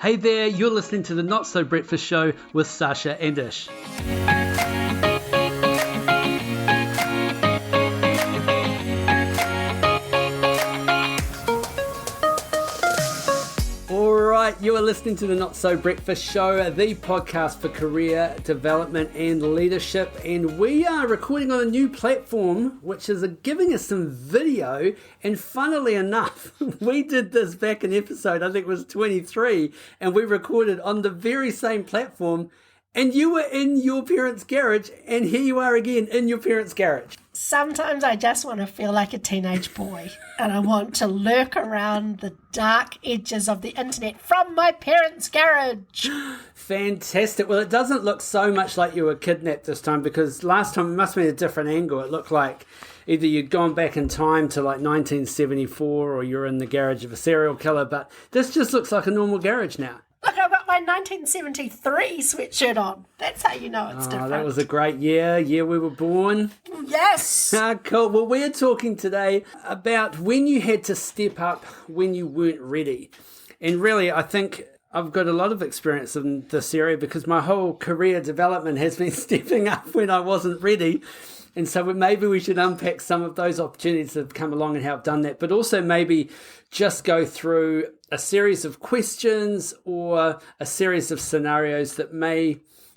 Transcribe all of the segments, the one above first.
Hey there, you're listening to the Not So Breakfast Show with Sasha and Ish. Alright, you are listening to the Not So Breakfast Show, the podcast for career development and leadership, and we are recording on a new platform which is giving us some video, and funnily enough, we did this back in episode, I think it was 23, and we recorded on the very same platform, and you were in your parents' garage, and here you are again in your parents' garage. Sometimes I just want to feel like a teenage boy and I want to lurk around the dark edges of the internet from my parents' garage. Fantastic. Well, it doesn't look so much like you were kidnapped this time, because last time it must have been a different angle. It looked like either you'd gone back in time to like 1974 or you're in the garage of a serial killer, but this just looks like a normal garage now. Look, I've got my 1973 sweatshirt on. That's how you know it's different. That was a great year we were born. Yes. Cool. Well, we're talking today about when you had to step up when you weren't ready. And really, I think I've got a lot of experience in this area because my whole career development has been stepping up when I wasn't ready. And so maybe we should unpack some of those opportunities that have come along and how I've done that, but also maybe just go through a series of questions or a series of scenarios that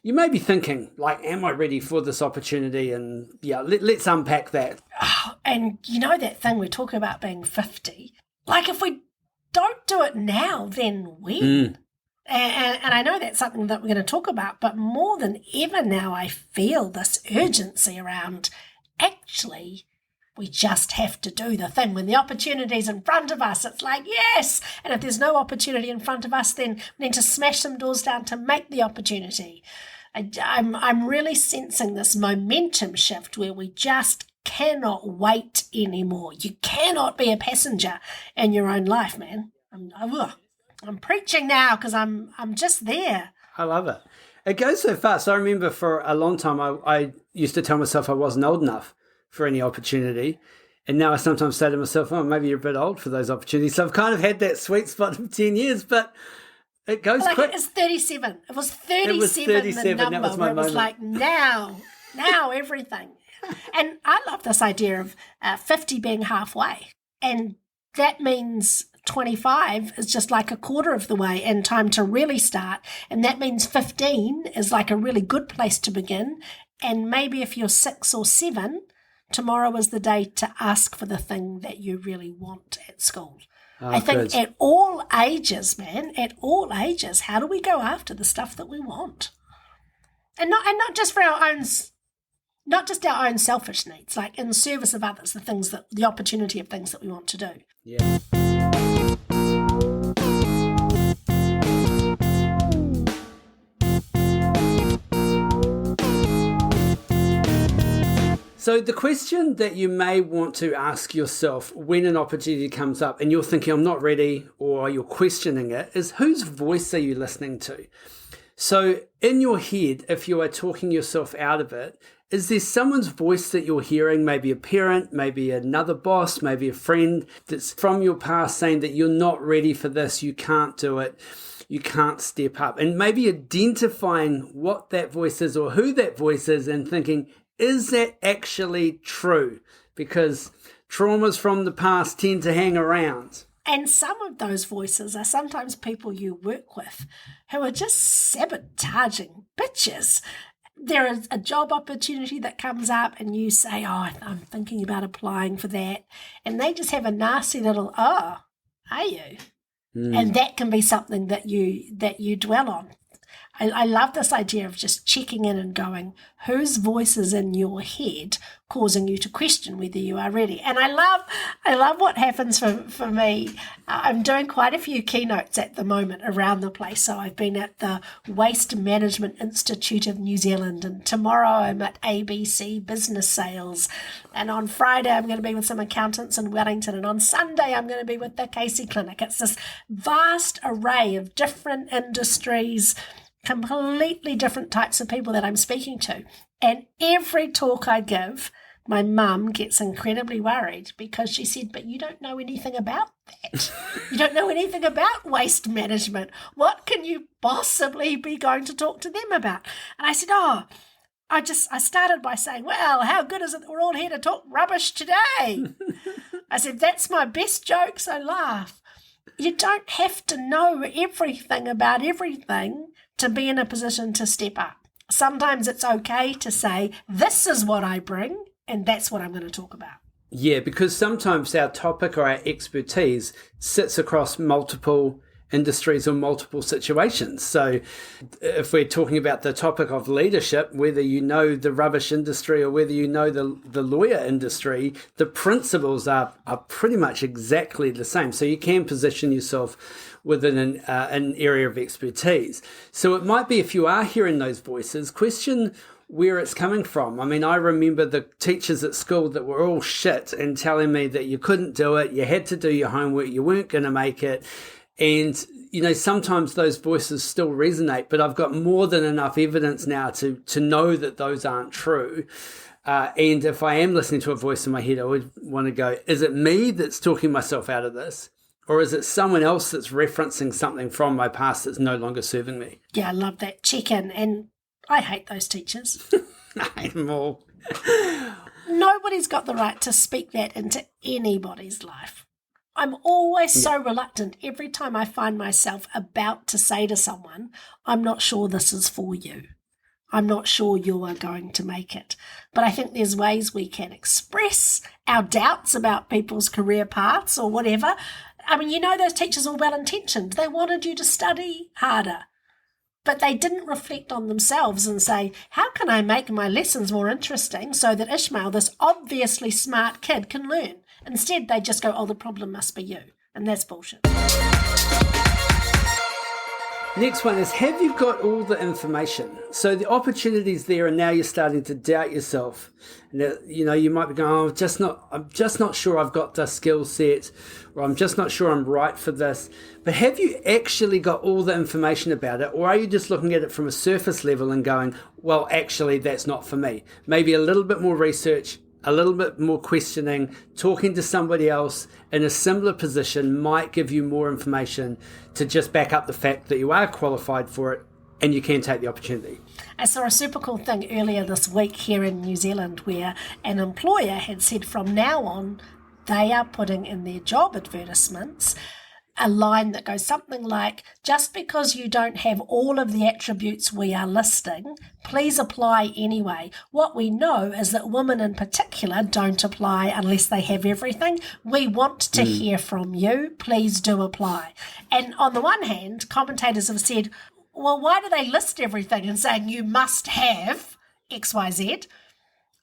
you may be thinking, like, am I ready for this opportunity? And yeah, let's unpack that. Oh, and you know that thing we talk about being 50? Like, if we don't do it now, then when? And I know that's something that we're going to talk about, but more than ever now, I feel this urgency around, actually, we just have to do the thing. When the opportunity's in front of us, it's like, yes! And if there's no opportunity in front of us, then we need to smash some doors down to make the opportunity. I'm really sensing this momentum shift where we just cannot wait anymore. You cannot be a passenger in your own life, man. I'm preaching now because I'm just there. I love it. It goes so fast. I remember for a long time I used to tell myself I wasn't old enough for any opportunity. And now I sometimes say to myself, oh, maybe you're a bit old for those opportunities. So I've kind of had that sweet spot of 10 years, but it goes quick. It was 37. It was 37, the number. That was my moment. It was like now everything. And I love this idea of 50 being halfway. And that means 25 is just like a quarter of the way and time to really start. And that means 15 is like a really good place to begin. And maybe if you're 6 or 7, tomorrow is the day to ask for the thing that you really want at school. I think at all ages, man, at all ages, how do we go after the stuff that we want? And not just for our own, not just our own selfish needs, like in service of others, the opportunity of things that we want to do. Yeah. So the question that you may want to ask yourself when an opportunity comes up and you're thinking, I'm not ready, or you're questioning it, is whose voice are you listening to? So in your head, if you are talking yourself out of it, is there someone's voice that you're hearing, maybe a parent, maybe another boss, maybe a friend that's from your past saying that you're not ready for this, you can't do it, you can't step up? And maybe identifying what that voice is or who that voice is and thinking, is that actually true? Because traumas from the past tend to hang around. And some of those voices are sometimes people you work with who are just sabotaging bitches. There is a job opportunity that comes up and you say, oh, I'm thinking about applying for that. And they just have a nasty little, oh, are you? And that can be something that you dwell on. I love this idea of just checking in and going, whose voice is in your head causing you to question whether you are ready? And I love what happens for me. I'm doing quite a few keynotes at the moment around the place. So I've been at the Waste Management Institute of New Zealand, and tomorrow I'm at ABC Business Sales. And on Friday I'm going to be with some accountants in Wellington, and on Sunday I'm going to be with the Casey Clinic. It's this vast array of different industries, completely different types of people that I'm speaking to. And every talk I give, my mum gets incredibly worried because she said, but you don't know anything about that. You don't know anything about waste management. What can you possibly be going to talk to them about? And I said, I started by saying, well, how good is it that we're all here to talk rubbish today? I said, that's my best joke, so laugh. You don't have to know everything about everything to be in a position to step up. Sometimes it's okay to say, this is what I bring, and that's what I'm going to talk about. Yeah, because sometimes our topic or our expertise sits across multiple industries or multiple situations. So if we're talking about the topic of leadership, whether you know the rubbish industry or whether you know the lawyer industry, the principles are pretty much exactly the same. So you can position yourself within an area of expertise. So it might be, if you are hearing those voices, question where it's coming from. I mean, I remember the teachers at school that were all shit and telling me that you couldn't do it, you had to do your homework, you weren't going to make it. And, you know, sometimes those voices still resonate, but I've got more than enough evidence now to know that those aren't true. And if I am listening to a voice in my head, I would want to go, is it me that's talking myself out of this? Or is it someone else that's referencing something from my past that's no longer serving me? Yeah, I love that check-in. And I hate those teachers. I hate them all. Nobody's got the right to speak that into anybody's life. I'm always so reluctant every time I find myself about to say to someone, I'm not sure this is for you. I'm not sure you are going to make it. But I think there's ways we can express our doubts about people's career paths or whatever. I mean, you know, those teachers are well-intentioned. They wanted you to study harder. But they didn't reflect on themselves and say, how can I make my lessons more interesting so that Ishmael, this obviously smart kid, can learn? Instead, they just go, oh, the problem must be you. And that's bullshit. Next one is, have you got all the information? So the opportunity's there and now you're starting to doubt yourself. And you know, you might be going, oh, I'm just not sure I've got the skill set, or I'm just not sure I'm right for this. But have you actually got all the information about it? Or are you just looking at it from a surface level and going, well, actually, that's not for me? Maybe a little bit more research, a little bit more questioning, talking to somebody else in a similar position might give you more information to just back up the fact that you are qualified for it and you can take the opportunity. I saw a super cool thing earlier this week here in New Zealand where an employer had said from now on they are putting in their job advertisements a line that goes something like, just because you don't have all of the attributes we are listing, please apply anyway. What we know is that women in particular don't apply unless they have everything. We want to hear from you. Please do apply. And on the one hand, commentators have said, well, why do they list everything and saying you must have XYZ?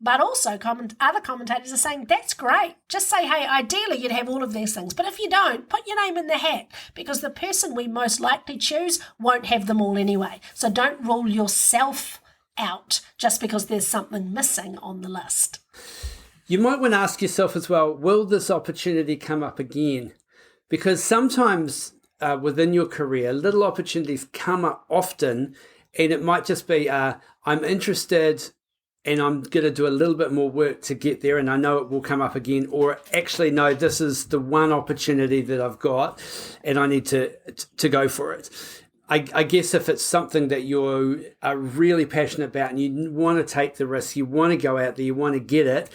But also other commentators are saying, that's great. Just say, hey, ideally you'd have all of these things. But if you don't, put your name in the hat because the person we most likely choose won't have them all anyway. So don't rule yourself out just because there's something missing on the list. You might want to ask yourself as well, will this opportunity come up again? Because sometimes within your career, little opportunities come up often, and it might just be, I'm interested and I'm going to do a little bit more work to get there, and I know it will come up again. Or actually, no, this is the one opportunity that I've got, and I need to go for it. I guess if it's something that you are really passionate about and you want to take the risk, you want to go out there, you want to get it,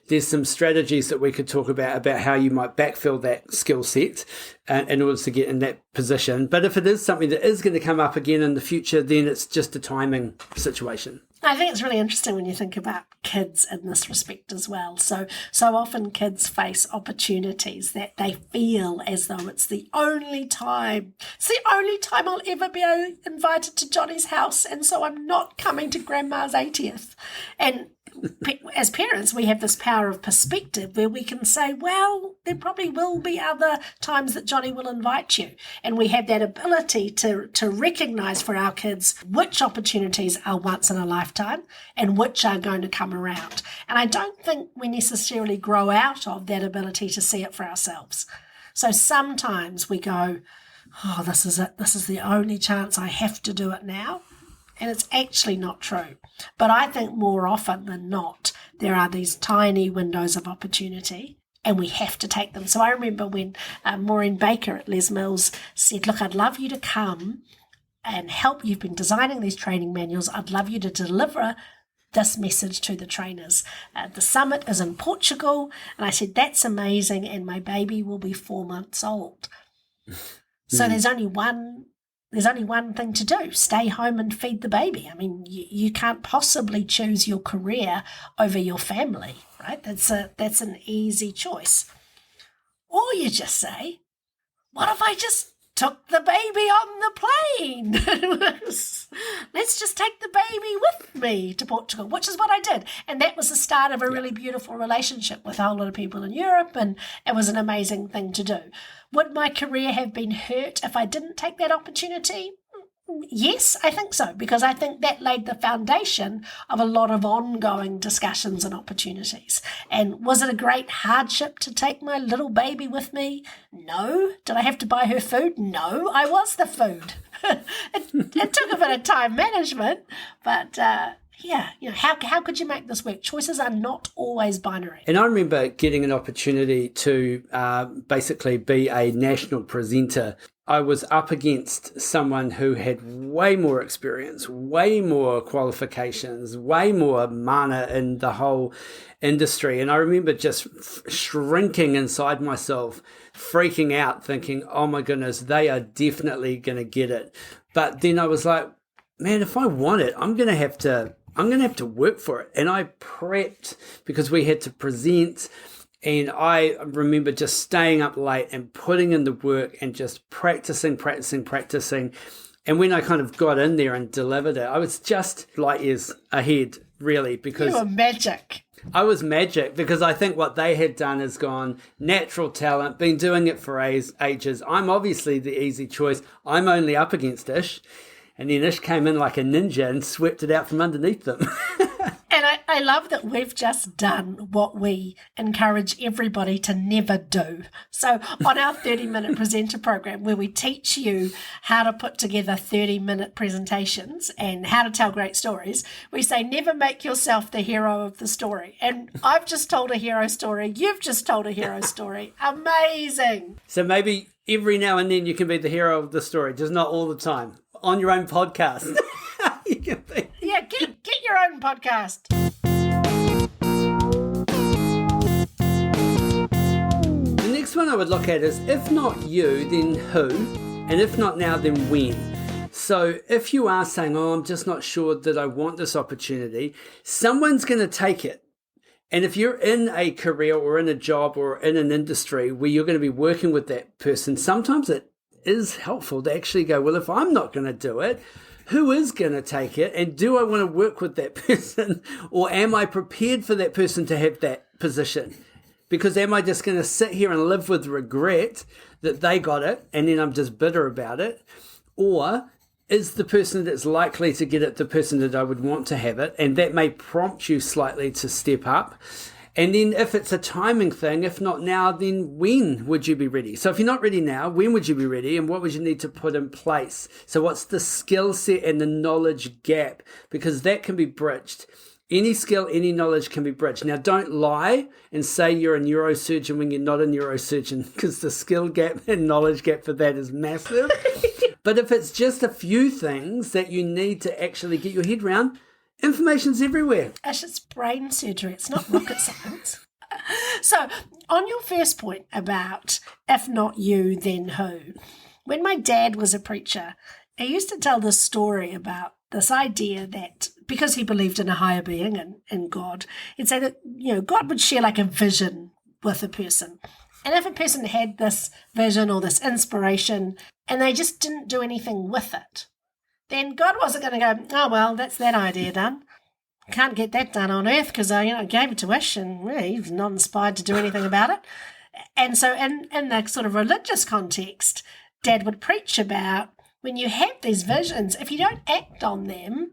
there's some strategies that we could talk about how you might backfill that skill set in order to get in that position. But if it is something that is going to come up again in the future, then it's just a timing situation. I think it's really interesting when you think about kids in this respect as well. So often kids face opportunities that they feel as though it's the only time. It's the only time I'll ever be invited to Johnny's house, and so I'm not coming to Grandma's 80th. And as parents, we have this power of perspective where we can say, well, there probably will be other times that Johnny will invite you. And we have that ability to recognise for our kids which opportunities are once in a lifetime and which are going to come around. And I don't think we necessarily grow out of that ability to see it for ourselves. So sometimes we go, oh, this is it. This is the only chance. I have to do it now. And it's actually not true. But I think more often than not, there are these tiny windows of opportunity and we have to take them. So I remember when Maureen Baker at Les Mills said, look, I'd love you to come and help. You've been designing these training manuals. I'd love you to deliver this message to the trainers. The summit is in Portugal. And I said, that's amazing. And my baby will be 4 months old. So there's only one thing to do: stay home and feed the baby. I mean, you can't possibly choose your career over your family, right? That's an easy choice. Or you just say, what if I just took the baby on the plane? Let's just take the baby with me to Portugal, which is what I did. And that was the start of a really beautiful relationship with a whole lot of people in Europe, and it was an amazing thing to do. Would my career have been hurt if I didn't take that opportunity? Yes, I think so, because I think that laid the foundation of a lot of ongoing discussions and opportunities. And was it a great hardship to take my little baby with me? No. Did I have to buy her food? No, I was the food. It took a bit of time management, but how could you make this work? Choices are not always binary. And I remember getting an opportunity to basically be a national presenter. I was up against someone who had way more experience, way more qualifications, way more mana in the whole industry. And I remember just shrinking inside myself, freaking out, thinking, oh my goodness, they are definitely going to get it. But then I was like, man, if I want it, I'm going to have to work for it. And I prepped because we had to present. And I remember just staying up late and putting in the work and just practicing. And when I kind of got in there and delivered it, I was just light years ahead, really, because you were magic. I was magic because I think what they had done is gone natural talent, been doing it for ages. I'm obviously the easy choice. I'm only up against Ish. And then Ish came in like a ninja and swept it out from underneath them. And I love that we've just done what we encourage everybody to never do. So on our 30-minute presenter program, where we teach you how to put together 30-minute presentations and how to tell great stories, we say never make yourself the hero of the story. And I've just told a hero story. You've just told a hero story. Amazing. So maybe every now and then you can be the hero of the story, just not all the time. On your own podcast. You can be. Yeah, get your own podcast. The next one I would look at is, if not you, then who? And if not now, then when? So if you are saying, oh, I'm just not sure that I want this opportunity, someone's going to take it. And if you're in a career or in a job or in an industry where you're going to be working with that person, sometimes it is helpful to actually go, well, if I'm not going to do it, who is going to take it? And do I want to work with that person? Or am I prepared for that person to have that position? Because am I just going to sit here and live with regret that they got it and then I'm just bitter about it? Or is the person that's likely to get it the person that I would want to have it? And that may prompt you slightly to step up. And then if it's a timing thing, if not now, then when would you be ready? So if you're not ready now, when would you be ready? And what would you need to put in place? So what's the skill set and the knowledge gap? Because that can be bridged. Any skill, any knowledge can be bridged. Now, don't lie and say you're a neurosurgeon when you're not a neurosurgeon, because the skill gap and knowledge gap for that is massive. But if it's just a few things that you need to actually get your head around, information's everywhere. It's brain surgery. It's not rocket science. So, on your first point about if not you, then who? When my dad was a preacher, he used to tell this story about this idea that because he believed in a higher being and God, he'd say that, God would share like a vision with a person. And if a person had this vision or this inspiration and they just didn't do anything with it, then God wasn't going to go, oh, well, that's that idea done. Can't get that done on earth because I gave it to Ish and really, he's not inspired to do anything about it. And so in the sort of religious context, Dad would preach about when you have these visions, if you don't act on them,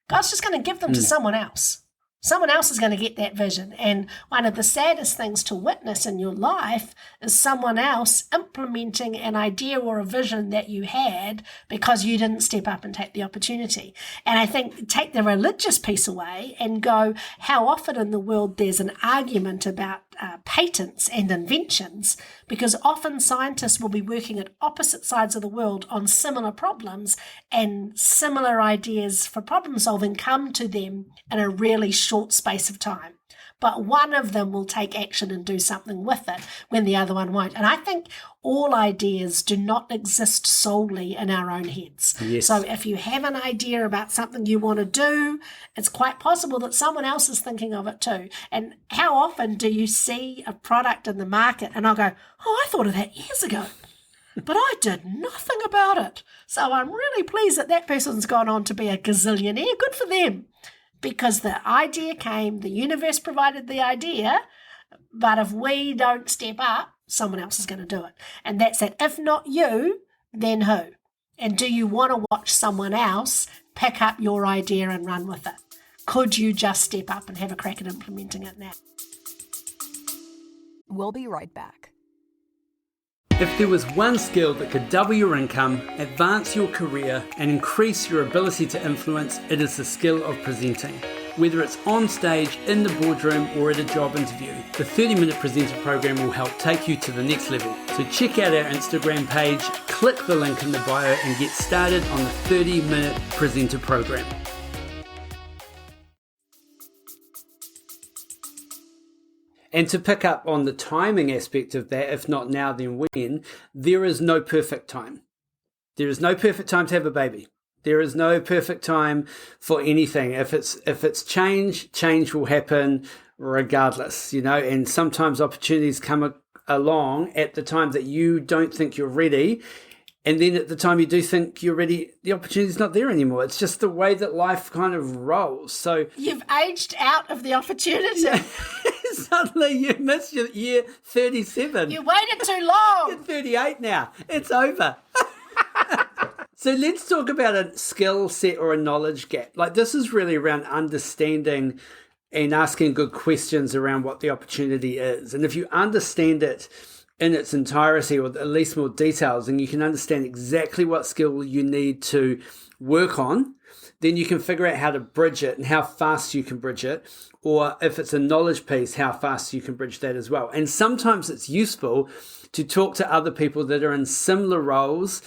God's just going to give them to someone else. Someone else is going to get that vision. And one of the saddest things to witness in your life is someone else implementing an idea or a vision that you had because you didn't step up and take the opportunity. And I think take the religious piece away and go, how often in the world there's an argument about patents and inventions, because often scientists will be working at opposite sides of the world on similar problems, and similar ideas for problem solving come to them in a really short space of time. But one of them will take action and do something with it when the other one won't. And I think all ideas do not exist solely in our own heads. Yes. So if you have an idea about something you want to do, it's quite possible that someone else is thinking of it too. And how often do you see a product in the market and I'll go, oh, I thought of that years ago, but I did nothing about it. So I'm really pleased that that person's gone on to be a gazillionaire. Good for them. Because the idea came, the universe provided the idea, but if we don't step up, someone else is going to do it. And that's it. If not you, then who? And do you want to watch someone else pick up your idea and run with it? Could you just step up and have a crack at implementing it now? We'll be right back. If there was one skill that could double your income, advance your career, and increase your ability to influence, it is the skill of presenting. Whether it's on stage, in the boardroom, or at a job interview, the 30-minute presenter program will help take you to the next level. So check out our Instagram page, click the link in the bio, and get started on the 30-minute presenter program. And to pick up on the timing aspect of that, if not now, then when, there is no perfect time. There is no perfect time to have a baby. There is no perfect time for anything. If it's change will happen regardless, and sometimes opportunities come along at the time that you don't think you're ready. And then at the time you do think you're ready, the opportunity's not there anymore. It's just the way that life kind of rolls. So you've aged out of the opportunity. Suddenly you missed your year 37. You waited too long. You're 38 now. It's over. So let's talk about a skill set or a knowledge gap. Like, this is really around understanding and asking good questions around what the opportunity is. And if you understand it in its entirety, or at least more details, and you can understand exactly what skill you need to work on, then you can figure out how to bridge it and how fast you can bridge it. Or if it's a knowledge piece, how fast you can bridge that as well. And sometimes it's useful to talk to other people that are in similar roles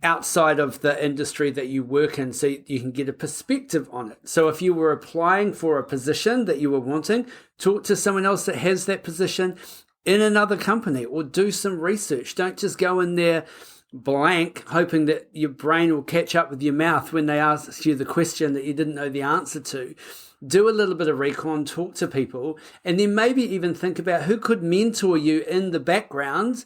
outside of the industry that you work in, so you can get a perspective on it. So if you were applying for a position that you were wanting, talk to someone else that has that position in another company, or do some research. Don't just go in there blank, hoping that your brain will catch up with your mouth when they ask you the question that you didn't know the answer to. Do a little bit of recon, talk to people, and then maybe even think about who could mentor you in the background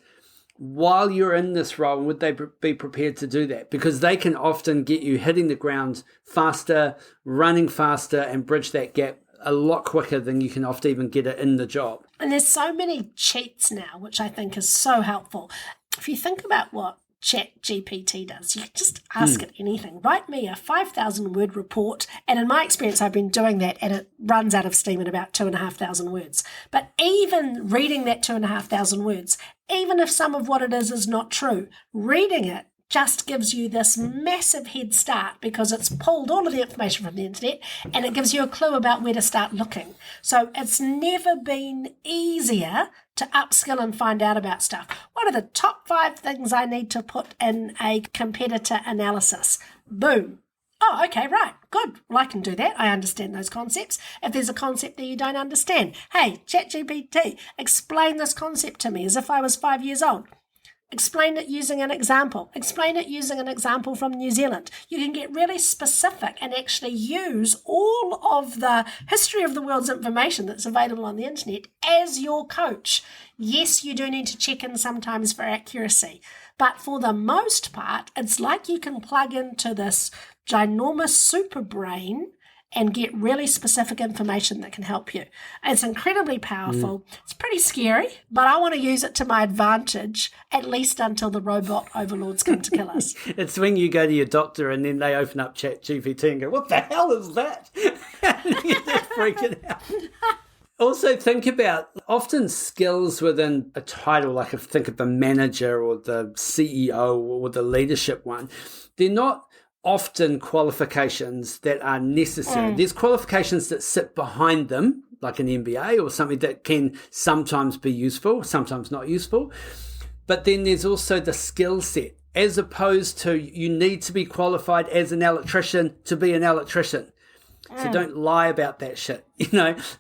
while you're in this role. Would they be prepared to do that? Because they can often get you hitting the ground faster, running faster, and bridge that gap a lot quicker than you can often even get it in the job. And there's so many cheats now, which I think is so helpful. If you think about what ChatGPT does, you can just ask it anything. Write me a 5,000 word report. And in my experience, I've been doing that, and it runs out of steam in about 2,500 words. But even reading that 2,500 words, even if some of what it is not true, reading it just gives you this massive head start, because it's pulled all of the information from the internet and it gives you a clue about where to start looking. So it's never been easier to upskill and find out about stuff. What are the top 5 things I need to put in a competitor analysis? Boom. Oh, okay, right, good. Well, I can do that. I understand those concepts. If there's a concept that you don't understand, hey, ChatGPT, explain this concept to me as if I was 5 years old. Explain it using an example. Explain it using an example from New Zealand. You can get really specific and actually use all of the history of the world's information that's available on the internet as your coach. Yes, you do need to check in sometimes for accuracy, but for the most part, it's like you can plug into this ginormous super brain and get really specific information that can help you. It's incredibly powerful. It's pretty scary, but I want to use it to my advantage, at least until the robot overlords come to kill us. It's when you go to your doctor and then they open up ChatGPT and go, what the hell is that? You're just freaking out. Also, think about often skills within a title, like if think of the manager or the CEO or the leadership one, they're not often qualifications that are necessary. There's qualifications that sit behind them, like an MBA or something that can sometimes be useful, sometimes not useful. But then there's also the skill set, as opposed to you need to be qualified as an electrician to be an electrician. So don't lie about that shit.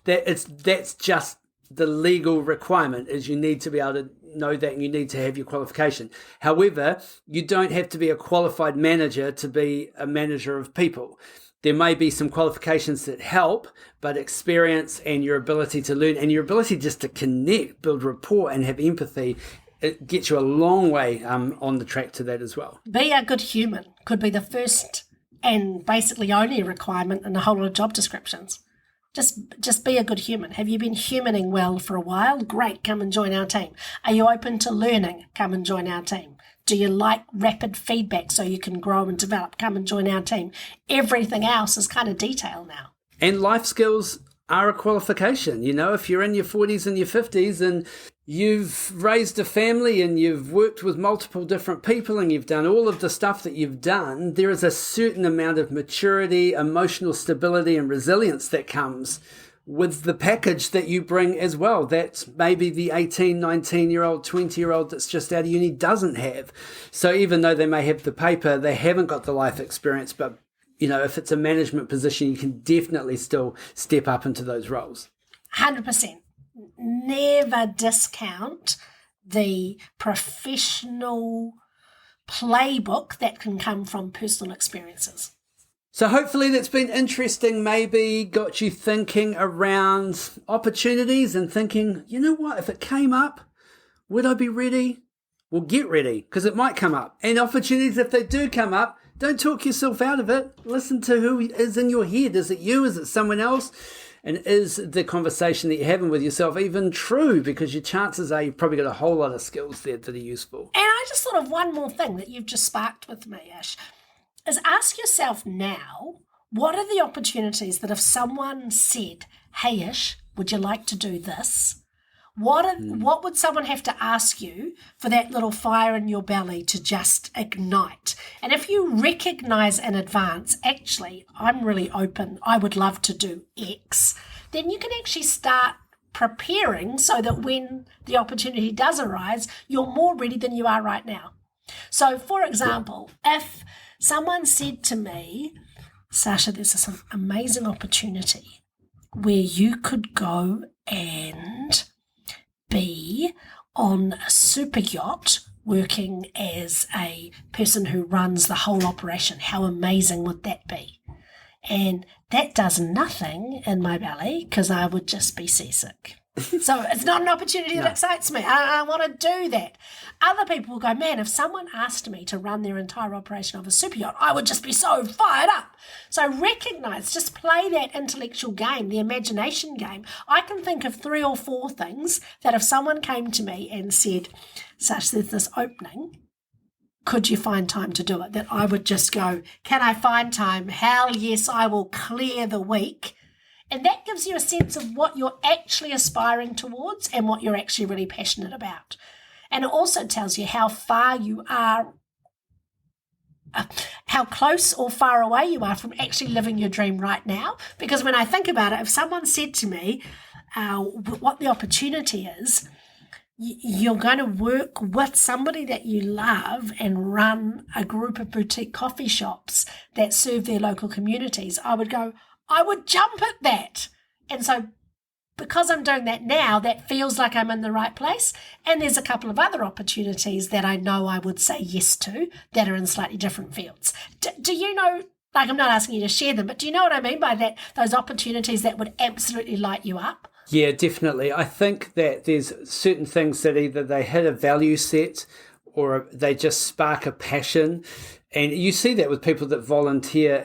That's just the legal requirement, is you need to be able to know that and you need to have your qualification. However, you don't have to be a qualified manager to be a manager of people. There may be some qualifications that help, but experience and your ability to learn and your ability just to connect, build rapport and have empathy, it gets you a long way on the track to that as well. Be a good human could be the first and basically only requirement in a whole lot of job descriptions. Just be a good human. Have you been humaning well for a while? Great, come and join our team. Are you open to learning? Come and join our team. Do you like rapid feedback so you can grow and develop? Come and join our team. Everything else is kind of detail now. And life skills are a qualification. If you're in your 40s and your 50s and you've raised a family and you've worked with multiple different people and you've done all of the stuff that you've done, there is a certain amount of maturity, emotional stability and resilience that comes with the package that you bring as well. That's maybe the 18, 19-year-old, 20-year-old that's just out of uni doesn't have. So even though they may have the paper, they haven't got the life experience. But, if it's a management position, you can definitely still step up into those roles. 100%. Never discount the professional playbook that can come from personal experiences. So hopefully that's been interesting, maybe got you thinking around opportunities and thinking, you know what, if it came up, would I be ready? Well, get ready, because it might come up. And opportunities, if they do come up, don't talk yourself out of it. Listen to who is in your head. Is it you? Is it someone else? And is the conversation that you're having with yourself even true? Because your chances are you've probably got a whole lot of skills there that are useful. And I just thought of one more thing that you've just sparked with me, Ash, is ask yourself now, what are the opportunities that if someone said, hey, Ash, would you like to do this? What would someone have to ask you for that little fire in your belly to just ignite? And if you recognize in advance, actually, I'm really open, I would love to do X, then you can actually start preparing so that when the opportunity does arise, you're more ready than you are right now. So, for example, if someone said to me, Sasha, there's this amazing opportunity where you could go and be on a super yacht working as a person who runs the whole operation. How amazing would that be? And that does nothing in my belly because I would just be seasick. So it's not an opportunity that excites me. I want to do that. Other people will go, man, if someone asked me to run their entire operation of a super yacht, I would just be so fired up. So recognize, just play that intellectual game, the imagination game. I can think of 3 or 4 things that if someone came to me and said, such there's this opening, could you find time to do it? That I would just go, can I find time? Hell yes, I will clear the week. And that gives you a sense of what you're actually aspiring towards and what you're actually really passionate about. And it also tells you how far you are, how close or far away you are from actually living your dream right now. Because when I think about it, if someone said to me what the opportunity is, you're going to work with somebody that you love and run a group of boutique coffee shops that serve their local communities, I would go, I would jump at that. And so because I'm doing that now, that feels like I'm in the right place. And there's a couple of other opportunities that I know I would say yes to that are in slightly different fields. Do you know, like I'm not asking you to share them, but do you know what I mean by that? Those opportunities that would absolutely light you up? Yeah, definitely. I think that there's certain things that either they hit a value set or they just spark a passion. And you see that with people that volunteer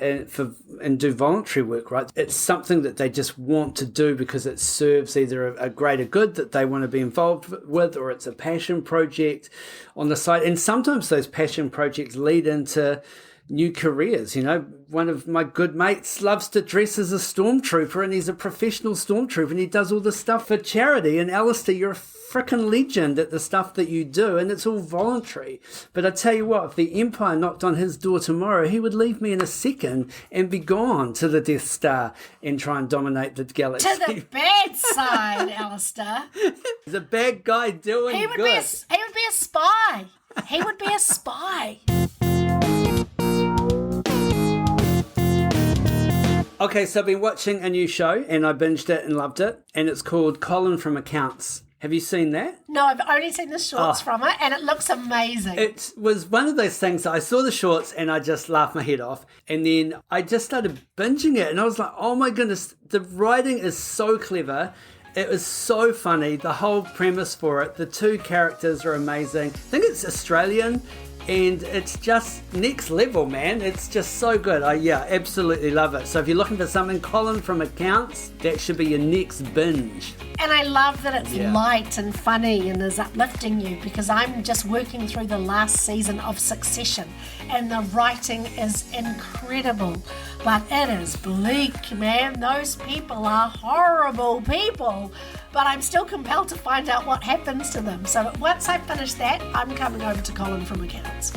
and do voluntary work, right? It's something that they just want to do because it serves either a greater good that they want to be involved with, or it's a passion project on the side. And sometimes those passion projects lead into new careers. You know, one of my good mates loves to dress as a stormtrooper, and he's a professional stormtrooper, and he does all this stuff for charity. And Alistair, you're a frickin' legend at the stuff that you do, and it's all voluntary. But I tell you what, if the Empire knocked on his door tomorrow, he would leave me in a second and be gone to the Death Star and try and dominate the galaxy. To the bad side, Alistair. He's a bad guy doing he would good. He would be a spy. He would be a spy. Okay, so I've been watching a new show, and I binged it and loved it, and it's called Colin from Accounts. Have you seen that? No, I've only seen the shorts from it, and it looks amazing. It was one of those things that I saw the shorts and I just laughed my head off. And then I just started binging it, and I was like, oh my goodness, the writing is so clever. It was so funny. The whole premise for it, the two characters are amazing. I think it's Australian, and it's just next level, man. It's just so good. I absolutely love it. So if you're looking for something, Colin from Accounts, that should be your next binge. And I love that it's light and funny and is uplifting you, because I'm just working through the last season of Succession, and the writing is incredible. But it is bleak, man. Those people are horrible people. But I'm still compelled to find out what happens to them. So once I finish that, I'm coming over to Colin from Accounts.